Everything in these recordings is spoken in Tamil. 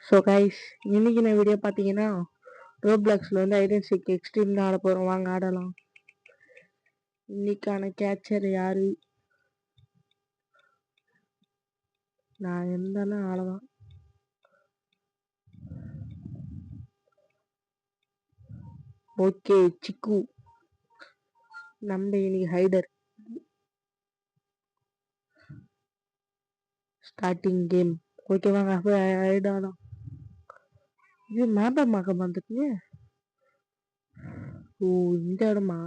ஸோ கைஸ், இன்னைக்கு நான் வீடியோ பார்த்தீங்கன்னா ரோப்ளாக்ஸில் வந்து ஐடென்டிக் எக்ஸ்ட்ரீம் தான் ஆட போகிறோம். வாங்க ஆடலாம். இன்னைக்கான கேட்சர் யாரு? நான் இருந்தாலும் ஆடலாம். ஓகே, சிக்கு நம்ம இன்னைக்கு ஹைடர். Starting game. ஓகே வாங்க போய் ஹைட் ஆடலாம். இது மேப்பமாக வந்துட்டு. ஓ, இந்த இடமா?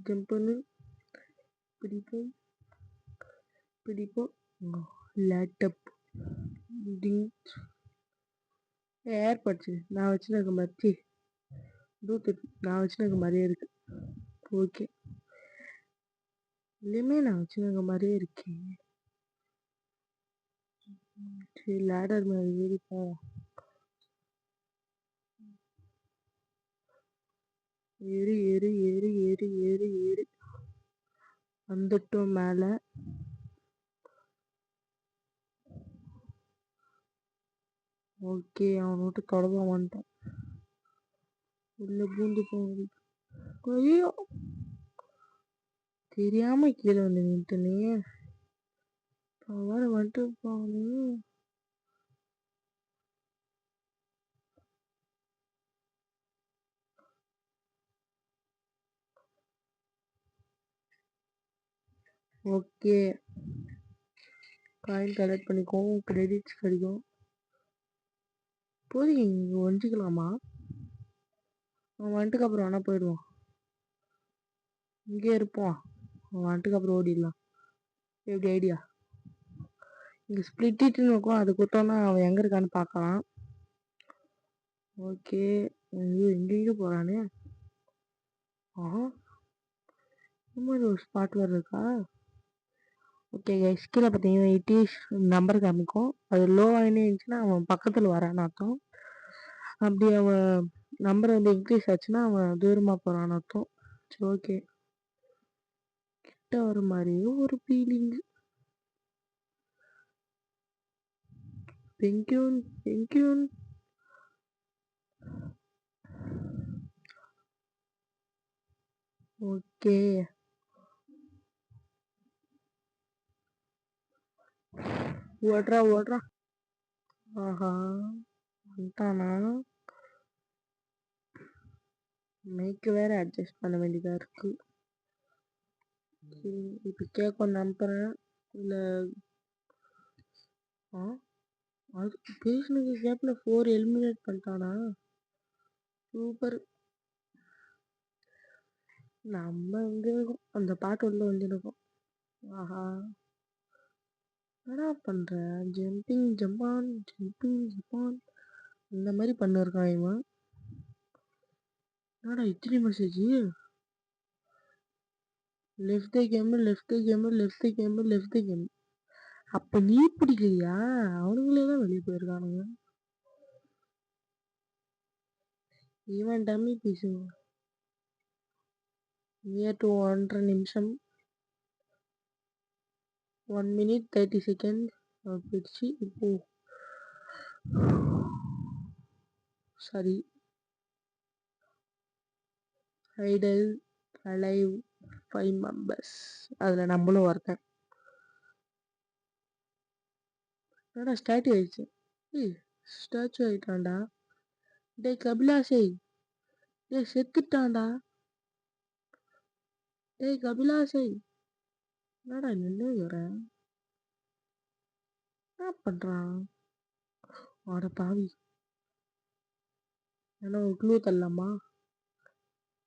ஜம்ப் பண்ணு. பிடிப்போம் பிடிப்போம். லேட்டப் டிங் ஏர்பட்ஸு நான் வச்சுருக்க மாதிரி ப்ளூடூத் நான் வச்சுருக்க மாதிரியே இருக்கு. ஓகே, இல்லையுமே நான் வச்சுருக்க மாதிரியே இருக்கேன். சரி, லேடர் மேலே ஏறிப்போம். ஏறி ஏறி ஏறி ஏறி ஏறி ஏறி வந்துட்டோம் மேலே. ஓகே, அவனை விட்டு தொடர்பு வந்துட்டான். உள்ள பூந்து போகுது. ஐயோ, தெரியாம கீழே வந்து நின்றுனே. அவரை வந்துட்டு போகணும். ஓகே, காயின் கலெக்ட் பண்ணிக்கோம். கிரெடிட்ஸ் கிடைக்கும். போதும், இங்கே ஒழிஞ்சிக்கலாமா? அவன் வந்துட்டுக்கு அப்புறம் வேணா போயிடுவான். இங்கே இருப்போம். அவன் வந்துட்டுக்கு அப்புறம் ஓடிடலாம். எப்படி ஐடியா? இங்கே ஸ்பிளிட்டின்னு இருக்கும். அது கொடுத்தோன்னா அவன் எங்கே இருக்கான்னு பார்க்கலாம். ஓகே, எங்கெங்கே போகிறானே. ஆஹா, இந்த மாதிரி ஒரு ஸ்பாட் வேறு இருக்கா? ஓகே கைஸ், கீழே பார்த்தீங்கன்னா இட்டிஸ் நம்பர் காமிக்கும். அது லோவாகினே இருந்துச்சுன்னா அவன் பக்கத்தில் வரான்னு அர்த்தம். அப்படி அவன் நம்பர் வந்து இன்க்ரீஸ் ஆச்சுன்னா அவன் தூரமாக போகிறான்னு அர்த்தம். சரி, ஓகே. கிட்ட வர மாதிரியே ஒரு ஃபீலிங். பெங்கியூன் பெங்கியூன். ஓகே, ஓடுறா ஓடுறா. ஆஹா, வந்துட்டானா? மைக்கு வேற அட்ஜஸ்ட் பண்ண வேண்டியதாக இருக்கு. இப்போ கேட்கும் நம்புறேன். இல்லை, ஆ அது பேசினது கேப்பில் 4 எலிமினேட் பண்ணிட்டானா? சூப்பர். நம்ம வந்து அந்த பாட்டு உள்ள வந்துருக்கோம். ஆஹா, என்னடா பண்ற? ஜம்பிங் ஜப்பான் ஜம்பிங் ஜப்பான் இந்த மாதிரி பண்ணிருக்கான் இவன். என்னடா இத்தனை message? Left the game left the game left the game left the game. அப்ப நீ பிடிக்கலையா? அவனுங்களே தான் வெளியே போயிருக்கானுங்க. இவன் டம்மி பீஸுங்க. நியர் டு 1.5 நிமிஷம், 1 minute 30 seconds போயிடுச்சு. இப்போ சரி, ஐடல் அலைவ் 5 members, அதில் நம்மளும் ஒருத்தன். என்னடா ஸ்டாச்சு ஆயிடுச்சு? ஏய், ஸ்டாச்சு ஆயிட்டான்டா. டே கபிலாசை, டே செத்துட்டான்டா. டேய் கபிலாசை, என்னடா நின்று வரேன்? என்ன பண்றான்? அவட பாவி. ஏன்னா ஒரு க்ளூ தரலாமா?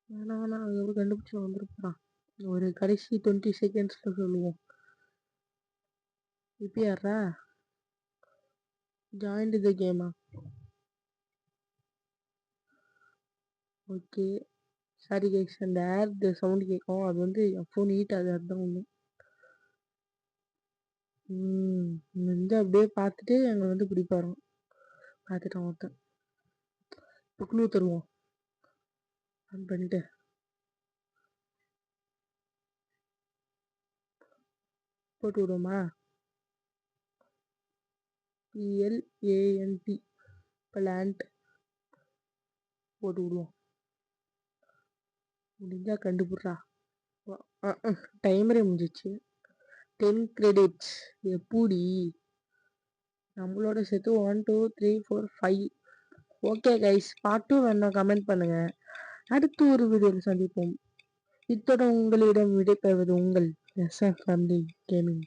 வேணா வேணா, எவ்வளோ கண்டுபிடிச்சி வந்துருப்பான். ஒரு கடைசி 20 செகண்ட்ஸில் சொல்லுவோம். இப்போ யாரா ஜாயின்ட் த கேமா? ஓகே, சாரி கைஸ், அந்த ஏர் சவுண்டு கேட்கும். அது வந்து என் ஃபோன் ஹீட் ஆகுது, அதுதான் ஒன்று. வந்து அப்படியே பார்த்துட்டு அங்கே வந்து பிடிப்பாரு. பார்த்துட்டோம் ஒருத்தன். இப்போ க்ளூ தருவோம். ஆன் பண்ணிட்டு போட்டு விடுவோமா? PLANT பிளான்ட் போட்டு விடுவோம். முடிஞ்சா கண்டுபிட்றா. டைமரே முடிஞ்சிச்சு. 10 கிரெடிட்ஸ் எப்படி நம்மளோட சேர்த்து 1 2 3 4 5. ஓகே கைஸ், பார்ட் 2 வேணும் கமெண்ட் பண்ணுங்க. அடுத்து ஒரு வீடியோவில் சந்திப்போம். இத்துடன் உங்களிடம் விடைபெறுவது உங்கள் SM ஃபேமிலி கேமிங்.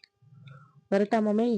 வரட்டாமே.